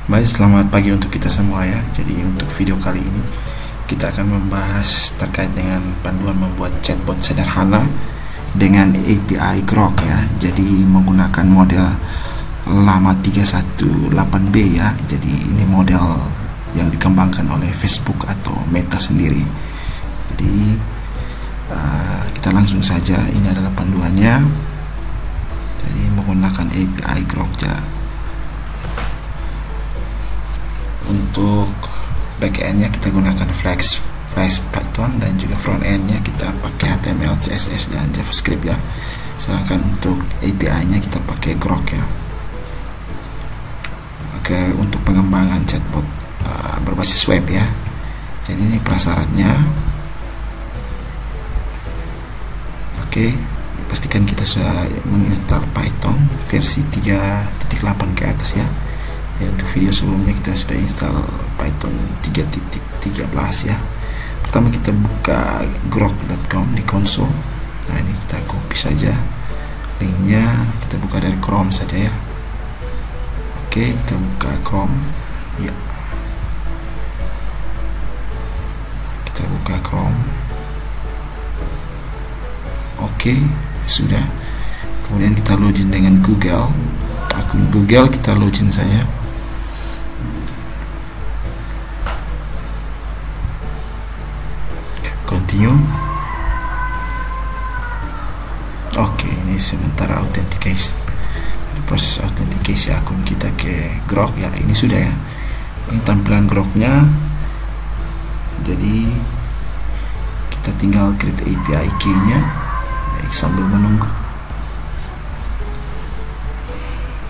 Baik, selamat pagi untuk kita semua ya. Jadi untuk video kali ini kita akan membahas terkait dengan panduan membuat chatbot sederhana dengan API Grok ya. Jadi menggunakan model Llama 318B ya. Jadi ini model yang dikembangkan oleh Facebook atau Meta sendiri. Jadi kita langsung saja, ini adalah panduannya. Jadi menggunakan API Grok ya. Untuk backendnya kita gunakan Flash Python, dan juga frontendnya kita pakai HTML, CSS dan JavaScript ya. Sedangkan untuk API-nya kita pakai Grok ya. Oke, untuk pengembangan chatbot berbasis web ya. Jadi ini prasyaratnya. Oke, pastikan kita sudah menginstal Python versi 3.8 ke atas ya. Untuk video sebelumnya kita sudah install Python 3.13 ya. Pertama kita buka grok.com di konsol. Nah, ini kita copy saja linknya, kita buka dari Chrome saja ya. Oke, kita buka Chrome ya. Kita buka Chrome. Oke, sudah. Kemudian kita login dengan Google. Akun Google kita login saja. Continue. Oke, ini sementara authentication. Proses authentication akun kita ke Grok ya. Ini sudah ya. Ini tampilan Groknya. Jadi kita tinggal create API key-nya sambil menunggu.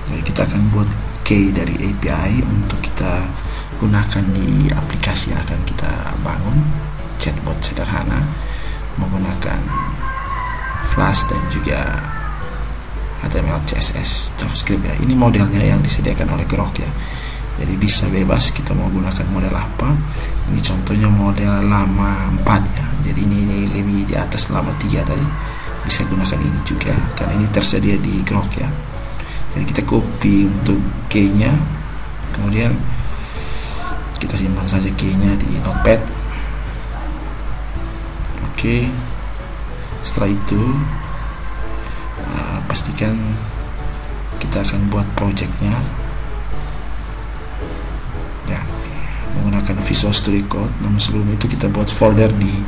Jadi kita akan buat key dari API untuk kita gunakan di aplikasi yang akan kita bangun. Chatbot sederhana menggunakan Flash dan juga HTML, CSS, JavaScript ya. Ini modelnya yang disediakan oleh Grok ya. Jadi bisa bebas kita mau gunakan model apa. Ini contohnya model Llama 4 ya. Jadi ini lebih di atas Llama 3 tadi. Bisa gunakan ini juga karena ini tersedia di Grok ya. Jadi kita copy untuk key-nya, kemudian kita simpan saja key-nya di Notepad. Oke, setelah itu pastikan kita akan buat projectnya ya, menggunakan Visual Studio Code. Namun sebelum itu kita buat folder di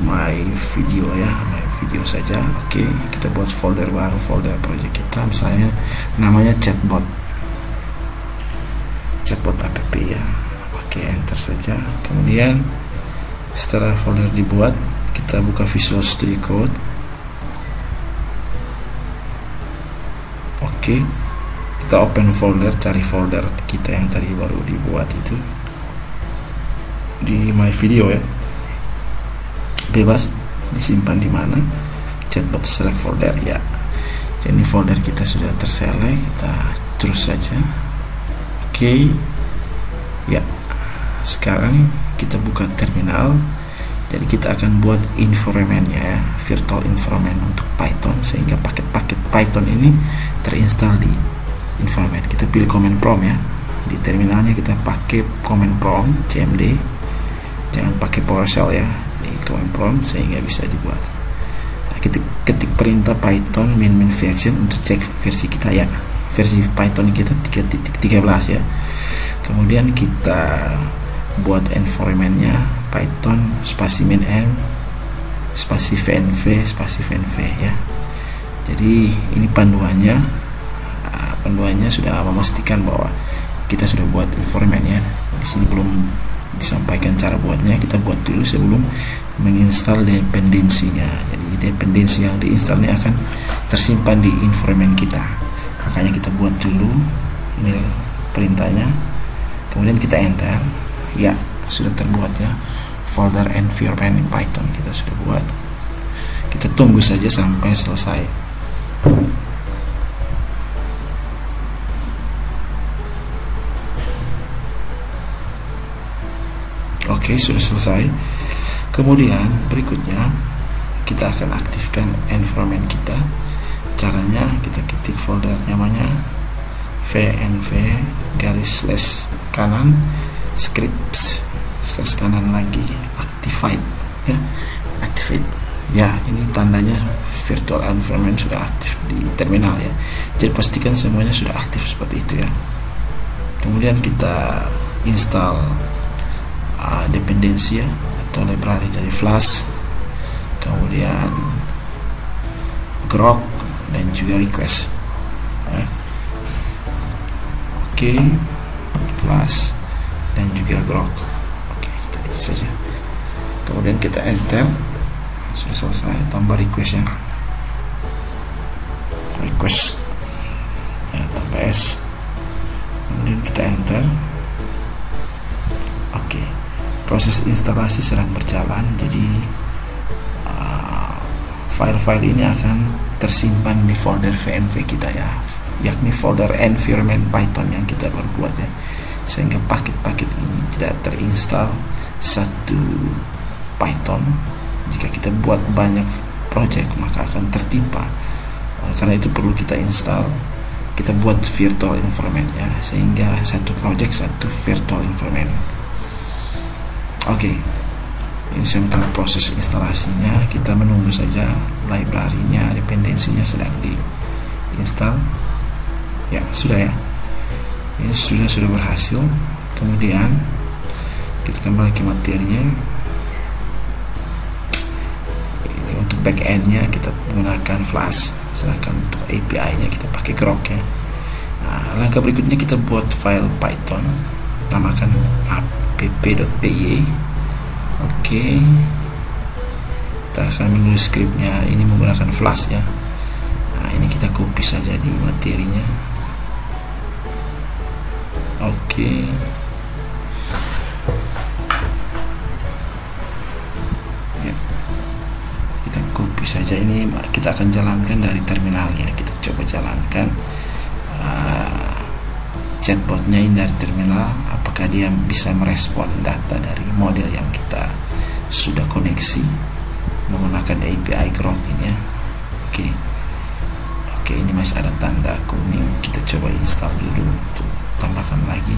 my video ya, my video saja. Oke, kita buat folder baru, folder project kita, misalnya namanya chatbot app ya. Oke, enter saja. Kemudian setelah folder dibuat, kita buka Visual Studio Code. Oke, kita open folder, cari folder kita yang tadi baru dibuat itu di my video ya. Bebas disimpan di mana, chatbot select folder ya. Jadi folder kita sudah terselect, kita terus saja. Oke ya, sekarang kita buka terminal. Jadi kita akan buat environment-nya ya, virtual environment untuk Python, sehingga paket-paket Python ini terinstall di environment. Kita pilih command prompt ya. Di terminalnya kita pakai command prompt cmd, jangan pakai PowerShell ya. Di command prompt sehingga bisa dibuat. Nah, kita ketik perintah Python min version untuk cek versi kita ya. Versi Python kita 3.13 ya. Kemudian kita buat environment-nya Python spasi min n spasi vnv ya. Jadi ini panduannya. Panduannya sudah memastikan bahwa kita sudah buat environment-nya. Di sini belum disampaikan cara buatnya, kita buat dulu sebelum menginstal dependensinya. Jadi dependensi yang diinstal ini akan tersimpan di environment kita. Makanya kita buat dulu. Ini perintahnya. Kemudian kita enter. Ya, sudah terbuat ya. Folder environment in Python kita sudah buat. Kita tunggu saja sampai selesai. Oke, sudah selesai. Kemudian berikutnya kita akan aktifkan environment kita. Caranya kita ketik folder namanya VNV garis slash kanan scripts slash kanan lagi activate ya, activate ya. Ini tandanya virtual environment sudah aktif di terminal ya. Jadi pastikan semuanya sudah aktif seperti itu ya. Kemudian kita install dependensi ya, atau library dari Flash, kemudian grok dan juga request ya. Oke, Flash dan juga grok. Oke, kita lihat saja. Kemudian kita enter. Sudah selesai, tambah request ya, request ya, tambah S, kemudian kita enter. Oke, proses instalasi sedang berjalan. Jadi file-file ini akan tersimpan di folder VNV kita ya, yakni folder environment Python yang kita baru buat ya, sehingga paket-paket ini tidak terinstall satu Python. Jika kita buat banyak project maka akan tertimpa. Karena itu perlu kita install, kita buat virtual environment ya, sehingga satu project satu virtual environment. Oke, ini sementara proses instalasinya, kita menunggu saja library-nya, dependensinya sedang diinstal. Ya, sudah ya. Ini sudah berhasil. Kemudian kita kembali ke materinya. Untuk backend-nya kita menggunakan Flash, sedangkan untuk API-nya kita pakai grok ya. Nah, langkah berikutnya kita buat file Python, namakan app.py. Oke, kita akan menulis skripnya, ini menggunakan Flash ya. Nah, ini kita copy saja di materinya. Oke, copy saja. Ini kita akan jalankan dari terminal ya. Kita coba jalankan chatbotnya ini dari terminal, apakah dia bisa merespon data dari model yang kita sudah koneksi menggunakan API grok ini ya. Oke, ini masih ada tanda kuning. Kita coba install dulu untuk tambahkan lagi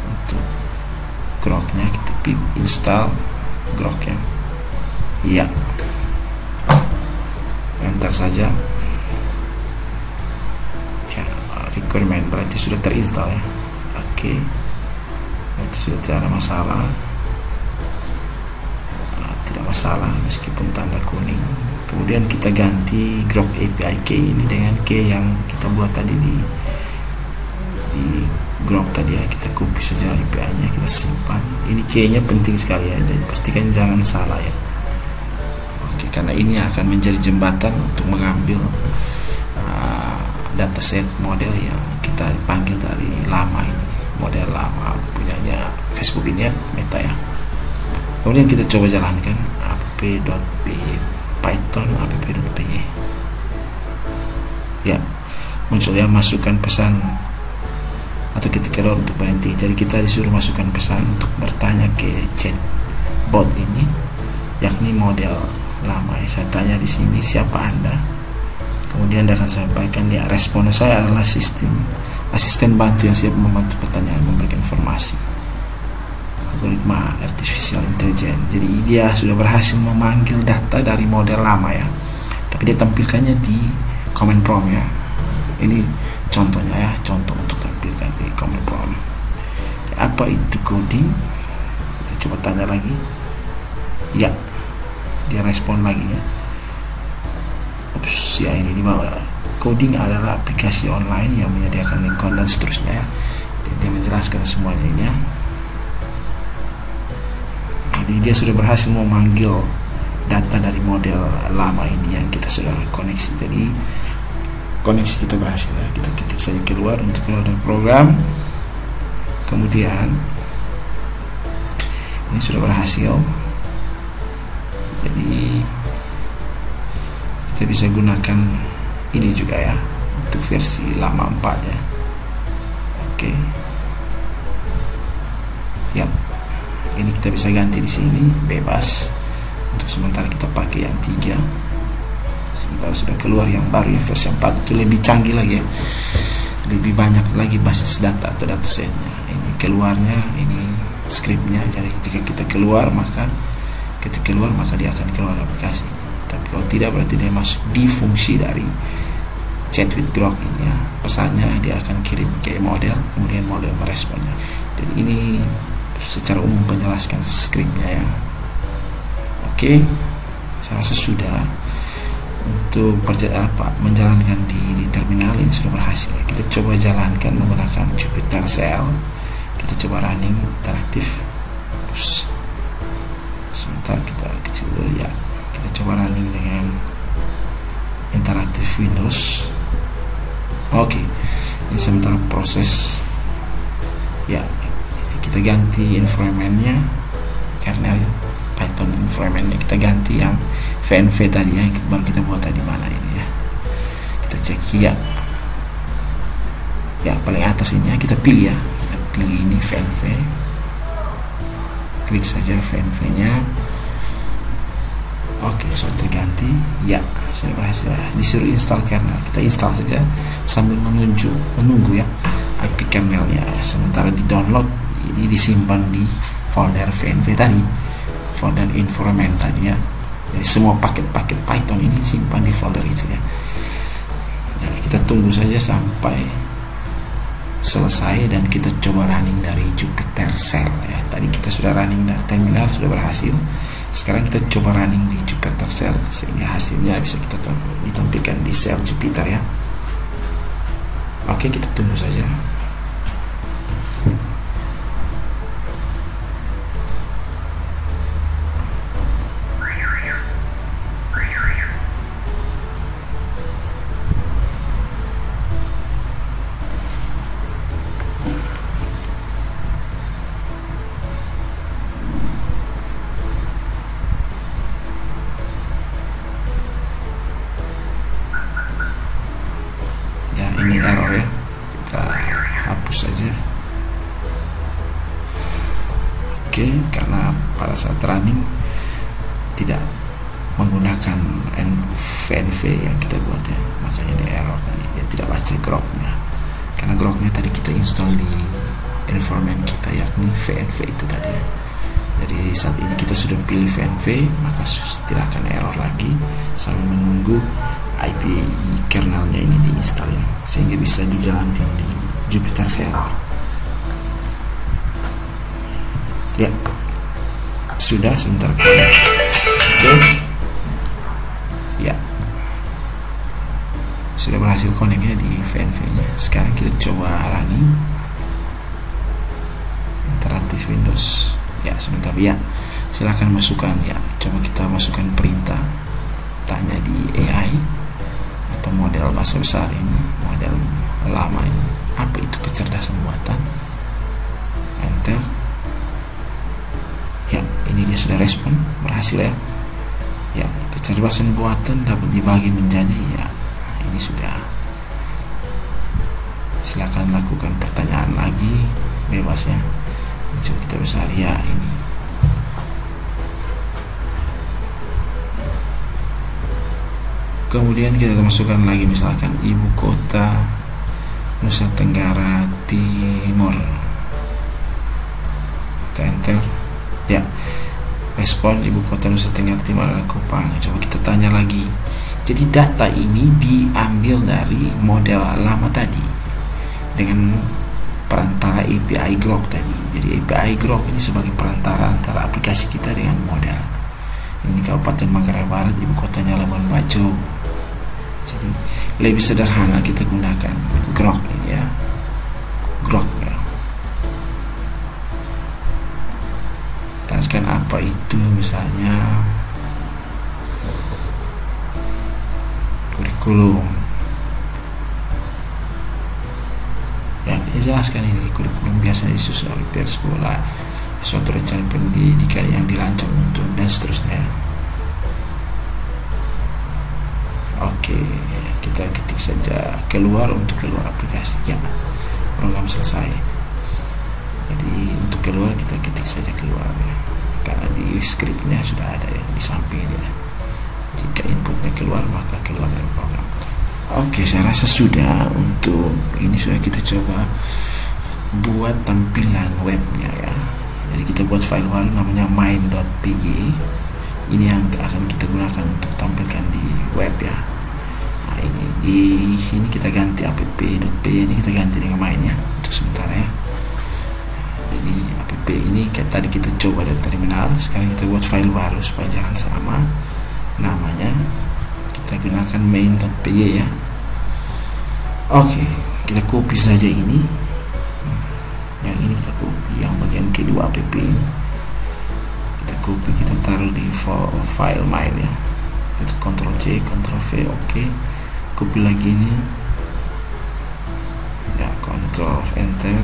untuk groknya. Kita pip install groknya ya, enter saja ya. Requirement berarti sudah terinstall ya. Oke, berarti sudah tidak ada masalah. Tidak masalah meskipun tanda kuning. Kemudian kita ganti grok API key ini dengan key yang kita buat tadi di grok tadi ya. Kita copy saja API nya, kita simpan. Ini key nya penting sekali ya, jadi pastikan jangan salah ya. Karena ini akan menjadi jembatan untuk mengambil dataset model yang kita panggil dari lama ini, model lama punyanya Facebook ini ya, Meta ya. Kemudian kita coba jalankan app.py Python app.py ya, muncul ya, masukkan pesan atau ketik error untuk berhenti. Jadi kita disuruh masukkan pesan untuk bertanya ke chatbot ini, yakni model lama ya. Saya tanya di sini, siapa Anda? Kemudian dia akan sampaikan ya, respon saya adalah asisten bantu yang siap membantu pertanyaan, memberikan informasi, algoritma artificial intelligence. Jadi dia sudah berhasil memanggil data dari model lama ya, tapi dia tampilkannya di command prompt ya. Ini contohnya ya, contoh untuk tampilkan di command prompt ya. Apa itu coding? Kita coba tanya lagi ya, dia respon lagi ya. Ups, ya ini di bawah. Coding adalah aplikasi online yang menyediakan lingkungan dan seterusnya ya. Dia menjelaskan semuanya ini ya. Jadi dia sudah berhasil memanggil data dari model lama ini yang kita sudah koneksi. Jadi koneksi kita berhasil ya. Kita ketik saja keluar untuk keluar dari program. Kemudian ini sudah berhasil. Jadi kita bisa gunakan ini juga ya untuk versi lama 4 ya. Oke. Ya. Ini kita bisa ganti di sini bebas. Untuk sementara kita pakai yang 3. Sementara sudah keluar yang baru ya, versi 4 itu lebih canggih lagi ya. lebih banyak lagi basis data atau datasetnya. Ini keluarnya, ini scriptnya. Jadi jika kita keluar maka dia akan keluar aplikasi. Tapi kalau tidak berarti dia masuk di fungsi dari chat with Grok ini ya. Pesannya dia akan kirim ke model, kemudian model meresponnya. Jadi ini secara umum penjelaskan scriptnya ya. Oke, saya rasa sudah. Untuk menjalankan di terminal ini sudah berhasil. Kita coba jalankan menggunakan Jupyter Shell. Kita coba running interaktif. Sebentar kita kecil dulu ya. Kita coba running dengan interaktif Windows. Oke, ini sementara proses ya. Kita ganti environmentnya, karena Python environmentnya kita ganti yang VNV tadi yang baru kita buat tadi. Mana ini ya, kita cek ya paling atas ini ya, kita pilih ya, kita pilih ini VNV, klik saja VNV nya. Oke, sudah terganti ya, sudah berhasil. Disuruh install kernel, kita install saja sambil menunggu ya IP kernelnya. Sementara di download ini disimpan di folder VNV tadi, folder environment tadi ya. Jadi semua paket-paket Python ini simpan di folder itu ya. Nah, kita tunggu saja sampai selesai dan kita coba running dari Jupyter Shell ya. Tadi kita sudah running dari terminal, sudah berhasil. Sekarang kita coba running di Jupyter Shell sehingga hasilnya bisa kita ditampilkan di Shell Jupyter ya. Oke, kita tunggu saja. Ini error ya, kita hapus saja. Oke, karena pada saat running tidak menggunakan VNV yang kita buat ya, makanya dia error tadi, dia tidak baca groknya. Karena groknya tadi kita install di environment kita, yakni VNV itu tadi ya. Jadi saat ini kita sudah pilih VNV, maka tidak akan error lagi sambil menunggu IP kernelnya ini diinstal ya, sehingga bisa dijalankan di Jupyter Shell. Ya, sudah sebentar. Oke, ya, sudah berhasil connect-nya di VNV-nya. Sekarang kita coba running interaktif Windows. Ya, sebentar ya. Silahkan masukkan ya. Coba kita masukkan perintah. Tanya di AI atau model bahasa besar ini, model lama ini, apa itu kecerdasan buatan. Enter. Ya, ini dia sudah respon, berhasil ya. Ya, kecerdasan buatan dapat dibagi menjadi ya. Ini sudah. Silakan lakukan pertanyaan lagi, bebas ya. Coba kita besar ya ini. Kemudian kita masukkan lagi misalkan ibu kota Nusa Tenggara Timur. Kita enter. Ya, respon ibu kota Nusa Tenggara Timur adalah Kupang. Coba kita tanya lagi. Jadi data ini diambil dari model lama tadi dengan perantara API Grok tadi. Jadi API Grok ini sebagai perantara antara aplikasi kita dengan model. Ini Kabupaten Manggarai Barat, ibu kotanya Labuan Bajo. Jadi lebih sederhana kita gunakan Grok ini ya. Grok ya. Jelaskan apa itu misalnya kurikulum. Ya, jelaskan ini kurikulum biasa disusun oleh pihak sekolah, suatu rencana pendidikan yang dirancang untuk dan seterusnya. Oke, kita ketik saja keluar untuk keluar aplikasi. Ya, program selesai. Jadi untuk keluar kita ketik saja keluar ya, karena di scriptnya sudah ada ya di samping ya. Jika inputnya keluar maka keluar dari program. Oke, saya rasa sudah. Untuk ini sudah kita coba buat tampilan webnya ya. Jadi kita buat file baru namanya main.py. Ini yang akan kita gunakan untuk tampilkan di web ya. Nah, ini kita ganti app.py ini kita ganti dengan main ya untuk sementara ya. Jadi app ini kayak tadi kita coba dari terminal, sekarang kita buat file baru supaya jangan sama namanya. Kita gunakan main.py ya. Oke, kita copy saja ini. Yang ini kita copy, yang bagian kedua app ini kita copy, kita taruh di file main ya. Itu Ctrl C, Ctrl V, oke. Copy lagi ini. Ya, Ctrl Enter,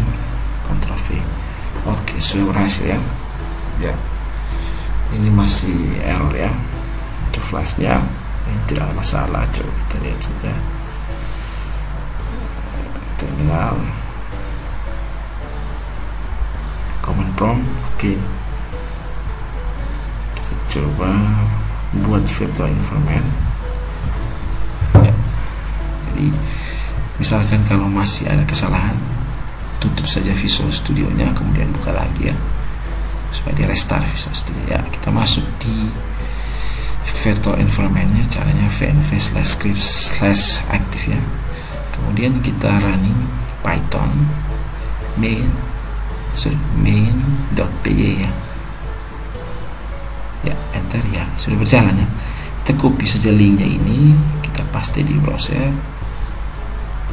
Ctrl V. Oke, sudah berhasil ya. Ya. Ini masih error ya. Untuk flashnya ini tidak ada masalah. Coba kita lihat saja. Terminal. Command prompt, oke. Kita coba buat virtual environment. Ya. Jadi misalkan kalau masih ada kesalahan, tutup saja Visual Studio-nya, kemudian buka lagi ya, supaya di restart Visual Studio ya. Kita masuk di virtual environment-nya, caranya vnv/script/active ya. Kemudian kita running Python main.py ya. Ya, enter ya, sudah berjalan ya. Kita copy saja linknya ini, kita paste di browser.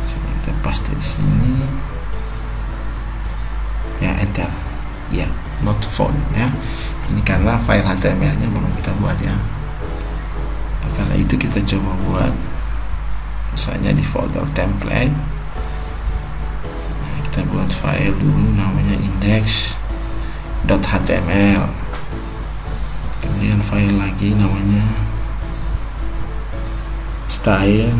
Kita paste di sini. Ya, enter ya, not found ya. Ini karena file HTML nya belum kita buat ya. Karena itu kita coba buat misalnya di folder template. Nah, kita buat file dulu namanya index.html, kemudian file lagi namanya style.css,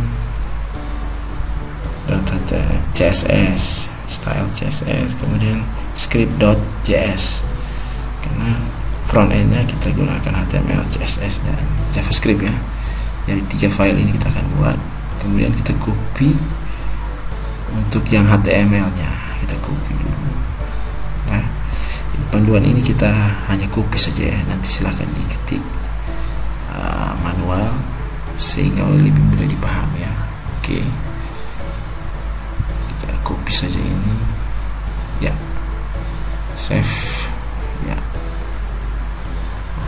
kemudian script.js, karena front end-nya kita gunakan HTML, CSS dan JavaScript ya. Jadi 3 file ini kita akan buat. Kemudian kita copy untuk yang HTML-nya, kita copy dulu. Nah, panduan ini kita hanya copy saja ya. Nanti silahkan diketik manual sehingga lebih mudah dipahami ya. Oke. Kita copy saja ini. Ya. Save. Ya.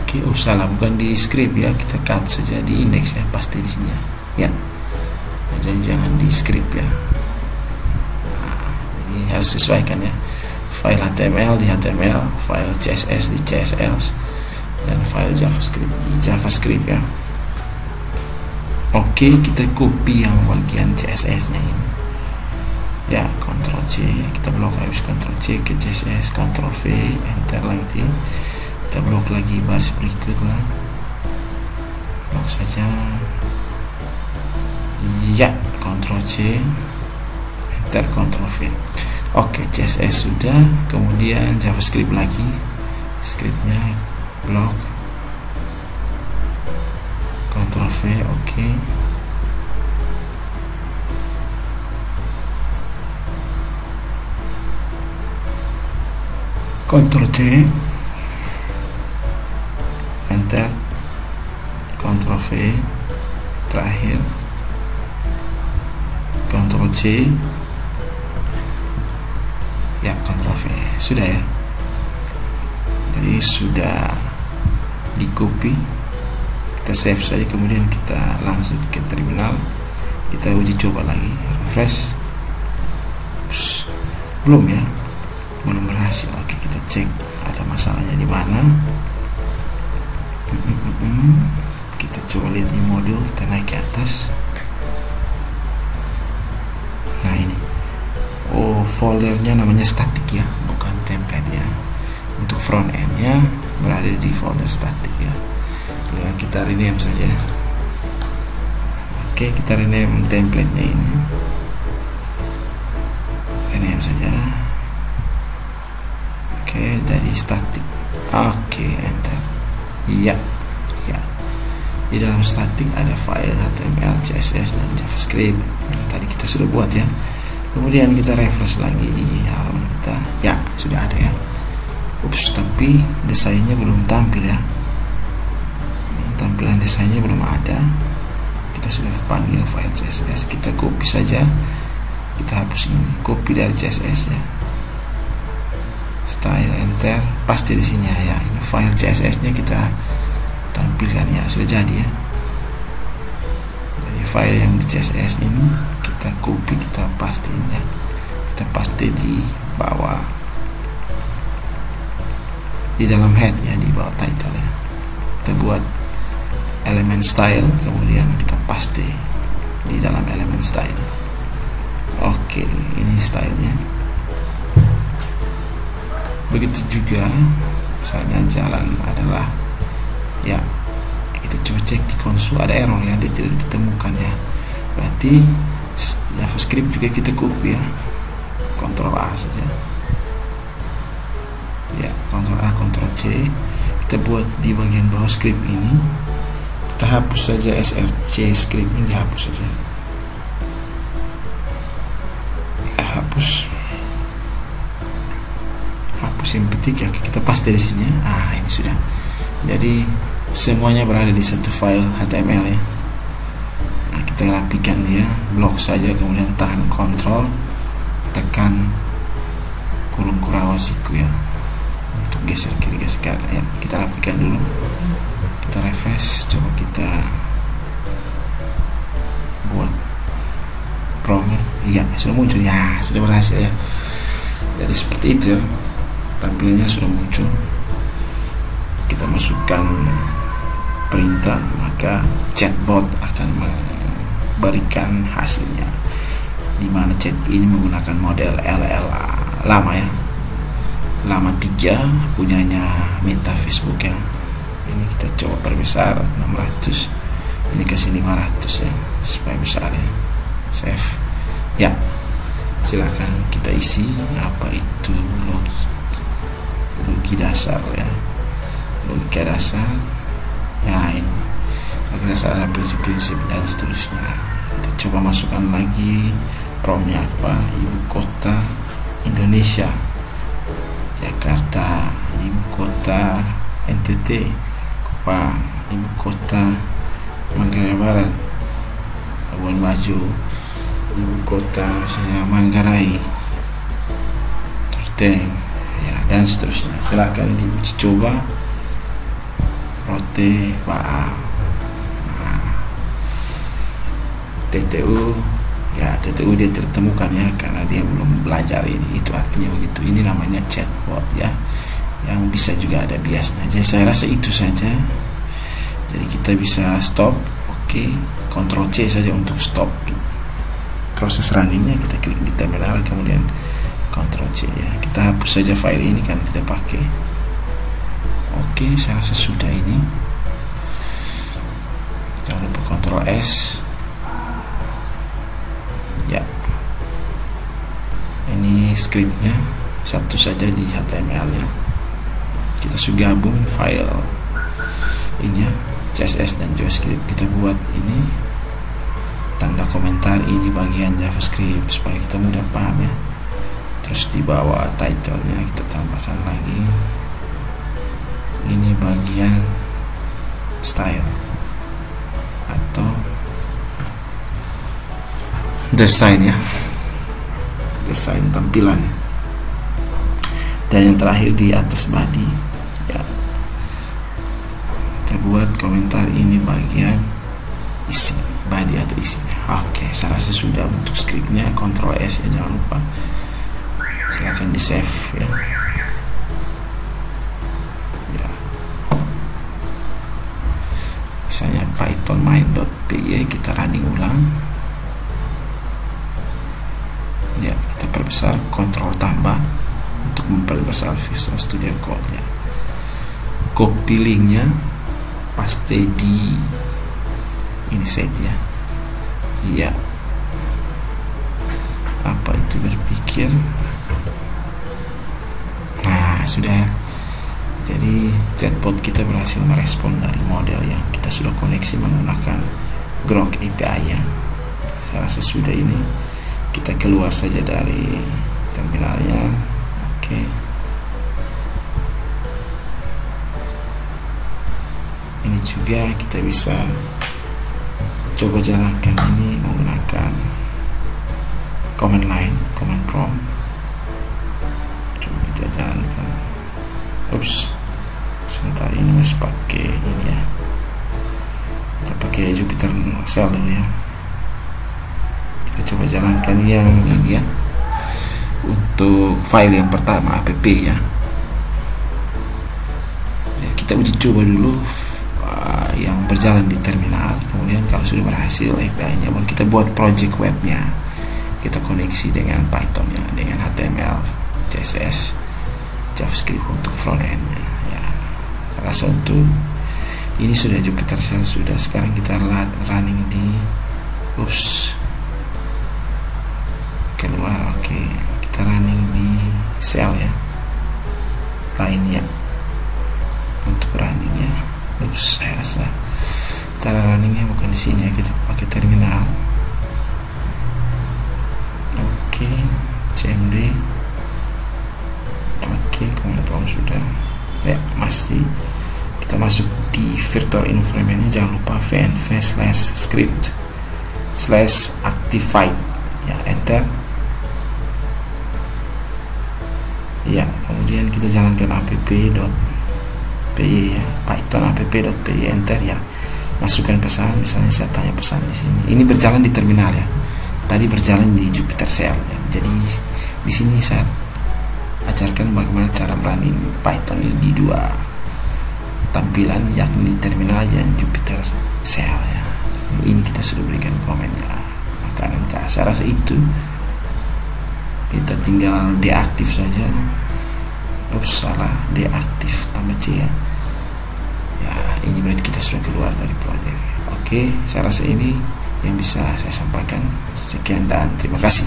Oke, salah, bukan di script ya. Kita cut saja di index ya, pasti di sini ya. Ya. Nah, jadi jangan di script ya. Nah, ini harus sesuaikan ya. File HTML di HTML, file CSS di CSS, dan file JavaScript di JavaScript ya. Oke, kita copy yang bagian CSS-nya ini. Ya, Ctrl C, kita blok habis Ctrl C ke CSS, Ctrl V, enter lagi. Kita blok lagi baris berikutnya. Blok saja. Ya, Ctrl C, enter, Ctrl V. Oke, CSS sudah. Kemudian JavaScript lagi. Scriptnya blok. Ctrl V, oke. Ctrl C, enter, Ctrl V, terakhir Ctrl C, ya, Ctrl V, sudah ya. Jadi sudah di copy, kita save saja, kemudian kita langsung ke terminal, kita uji coba lagi, refresh. Belum ya, belum berhasil. Oke, kita cek ada masalahnya di mana. Kita coba lihat di modul, kita naik ke atas. Nah ini, oh, foldernya namanya static ya, bukan template ya. Untuk front end nya berada di folder static ya. Kita rename saja. Oke, kita rename template nya ini, rename saja. Oke, dari static. Oke, enter. Ya, ya. Di dalam static ada file HTML, CSS dan JavaScript yang tadi kita sudah buat ya. Kemudian kita refresh lagi di halaman kita, ya sudah ada ya. Ups, tapi desainnya belum tampil ya. Tampilan desainnya belum ada. Kita sudah panggil file CSS, kita copy saja, kita hapus ini, copy dari CSS ya. Style, enter, pasti di sini ya. Ini file CSS-nya kita tampilkan ya, sudah jadi ya. Jadi file yang di CSS ini kita copy, kita paste ya. Kita paste di bawah, di dalam head ya, di bawah title ya. Kita buat elemen style, kemudian kita paste di dalam elemen style. Oke, ini stylenya. Begitu juga misalnya jalan adalah ya, kita coba cek di konsol, ada error ya, dia tidak ditemukan ya. Berarti JavaScript juga kita copy ya, Ctrl A saja ya, Ctrl A, Ctrl C, kita buat di bagian bawah script ini, kita hapus saja src script ini, dihapus saja, hapus yang petik ya, kita paste di sini ya. Ini sudah. Jadi semuanya berada di satu file HTML ya. Kita rapikan dia, blok saja, kemudian tahan Ctrl, tekan kurung kurawasiku ya, untuk geser kiri geser kanan ya. Kita rapikan dulu, kita refresh, coba kita buat promnya. Iya, sudah muncul ya, sudah berhasil ya. Jadi seperti itu ya, tampilannya sudah muncul. Kita masukkan perintah, maka chatbot akan memberikan hasilnya, di mana chat ini menggunakan model LLA lama ya, lama 3 punyanya Meta Facebook ya. Ini kita coba perbesar 600, ini kasih 500 ya, supaya besar ya. Save ya, silahkan kita isi apa itu logika dasar ya, logika dasar ya. Ini logika dasar, ada prinsip-prinsip dan seterusnya. Kita coba masukkan lagi promnya apa, ibu kota Indonesia Jakarta, ibu kota NTT Kupang, ibu kota Manggarai Barat Labuan Bajo, ibu kota misalnya Manggarai Terteng ya, dan seterusnya. Silakan diuji coba. Rote Pak TTU ya, TTU dia tertemukan ya, karena dia belum belajar ini, itu artinya begitu. Ini namanya chatbot ya, yang bisa juga ada biasnya. Jadi saya rasa itu saja. Jadi kita bisa stop. Oke, Ctrl C saja untuk stop proses runningnya. Kita klik di terminal, kemudian Ctrl C ya. Kita hapus saja file ini karena tidak pakai. Oke, saya rasa sudah ini. Jangan lupa Ctrl S ya. Ini scriptnya satu saja di HTML nya. Kita sudah gabung file ini ya, CSS dan JavaScript. Kita buat ini tanda komentar, ini bagian JavaScript supaya kita mudah paham ya. Terus di bawah title-nya kita tambahkan lagi, ini bagian style atau desain ya, desain tampilan. Dan yang terakhir di atas body ya, kita buat komentar, ini bagian isi body atau isinya. Oke, saya rasa sudah untuk scriptnya. Ctrl S ya, jangan lupa. Silahkan di save ya. Misalnya python main.py, kita running ulang ya. Kita perbesar, Ctrl tambah untuk memperbesar Visual Studio Code ya. Copy linknya, paste di ini set ya. Iya, apa itu berpikir. Nah sudah ya. Jadi chatbot kita berhasil merespon dari model yang kita sudah koneksi menggunakan Grok API ya. Saya rasa sudah, ini kita keluar saja dari terminalnya. Oke. Ini juga kita bisa coba jalankan ini menggunakan command line, command prompt. Coba kita jalankan. Sebentar, ini masih pakai ini ya. Kita pakai Jupyter Shell dulu ya. Kita coba jalankan yang ini ya. Untuk file yang pertama app ya. Kita uji coba dulu yang berjalan di terminal. Kemudian kalau sudah berhasil API-nya, baru kita buat project webnya. Kita koneksi dengan Python ya, dengan HTML, CSS, JavaScript untuk front end-nya ya. Saya rasa untuk ini sudah Jupyter Shell sudah. Sekarang kita running di keluar. Oke, kita running di Shell ya, lainnya untuk running ya. Saya rasa cara runningnya bukan di sini ya, kita pakai terminal. Oke, CMD. Oke, kemudian sudah ya, masih kita masuk di virtual environment-nya. Jangan lupa vnv/script/activate ya, enter ya. Kemudian kita jalankan app.py ya, Python app.py, enter ya. Masukkan pesan, misalnya saya tanya pesan di sini. Ini berjalan di terminal ya. Tadi berjalan di Jupyter Shell ya. Jadi di sini saya ajarkan bagaimana cara running Python ini di dua tampilan, yakni di terminal dan Jupyter Shell ya. Ini kita sudah berikan komennya, makanan ke. Saya rasa itu kita tinggal deaktif saja. Salah, deaktif tambah C ya. Ya, ini berarti kita sudah keluar dari proyek. Oke, saya rasa ini yang bisa saya sampaikan. Sekian dan terima kasih.